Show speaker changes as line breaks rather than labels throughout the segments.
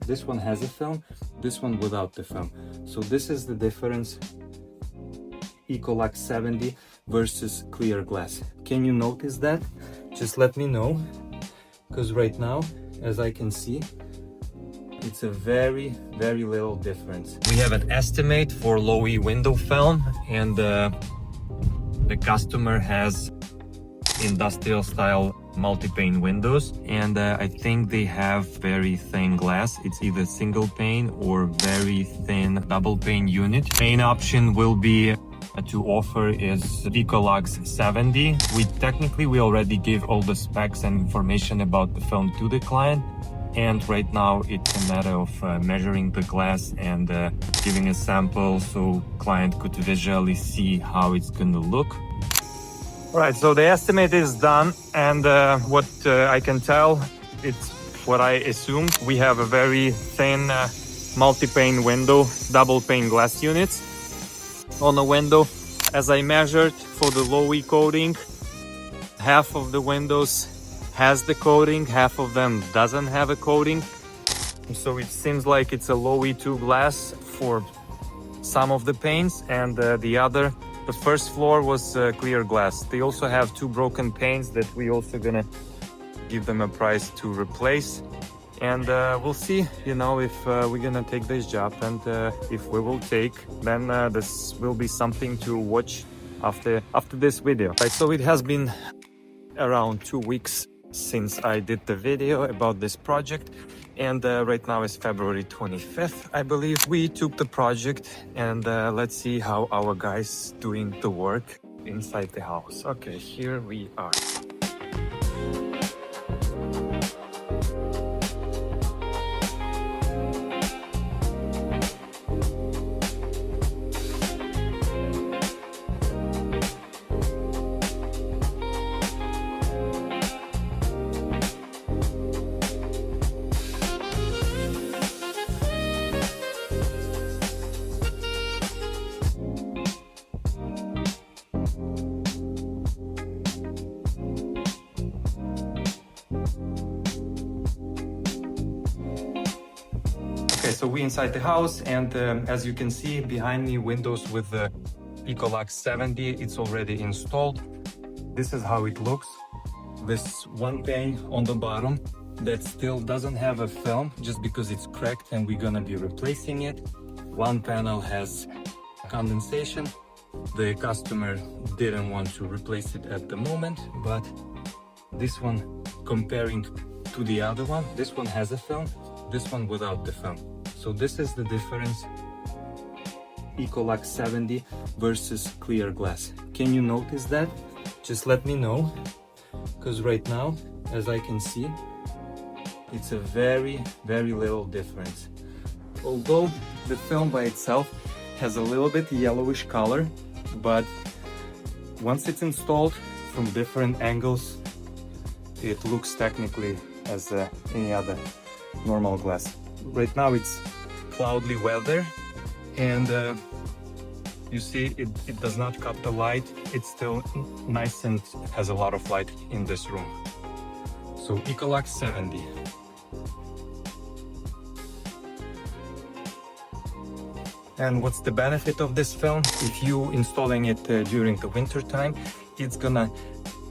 This one has a film, this one without the film. So this is the difference, Ecolux 70 versus clear glass. Can you notice that? Just let me know, because right now, as I can see, it's a very little difference. We have an estimate for low E window film, and the customer has industrial style multi-pane windows, and I think they have very thin glass. It's either single pane or very thin double pane unit. Main option will be to offer is Ecolux 70. We already give all the specs and information about the film to the client, and right now it's a matter of measuring the glass and giving a sample so client could visually see how it's gonna look. All right, so the estimate is done, and what I can tell, it's what I assumed. We have a very thin multi-pane window, double pane glass units on the window. As I measured for the low E coating, half of the windows has the coating, half of them doesn't have a coating. So it seems like it's a low E2 glass for some of the panes, and the first floor was clear glass. They also have 2 broken panes that we also gonna give them a price to replace. And we'll see, you know, if we're gonna take this job, and if we will take, then this will be something to watch after this video. Right, so it has been around 2 weeks since I did the video about this project, and right now is February 25th, I believe. We took the project, and let's see how our guys doing the work inside the house. Okay, here we are. Okay, so we inside the house, and as you can see behind me, windows with the Ecolux 70, it's already installed. This is how it looks. This one pane on the bottom that still doesn't have a film just because it's cracked, and we're gonna be replacing it. One panel has condensation. The customer didn't want to replace it at the moment, but this one, comparing to the other one, this one has a film, this one without the film. So this is the difference, Ecolux 70 versus clear glass. Can you notice that? Just let me know, because right now, as I can see, it's a very little difference. Although the film by itself has a little bit yellowish color, but once it's installed from different angles, it looks technically as any other normal glass. Right now it's cloudy weather, and you see it does not cut the light. It's still nice and has a lot of light in this room. So Ecolux 70. And what's the benefit of this film? If you installing it during the winter time, it's gonna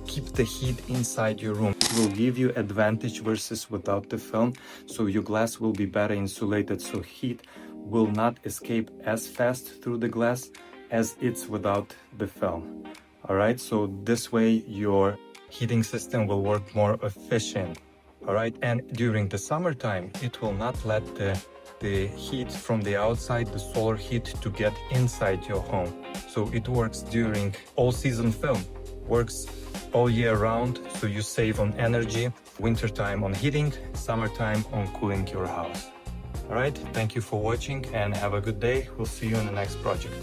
keep the heat inside your room. It will give you advantage versus without the film, so your glass will be better insulated, so heat will not escape as fast through the glass as it's without the film. All right, so this way your heating system will work more efficient. All right, and during the summertime, it will not let the heat from the outside, the solar heat, to get inside your home. So it works during all season film, works all year round, so you save on energy, wintertime on heating, summertime on cooling your house. All right, thank you for watching and have a good day. We'll see you in the next project.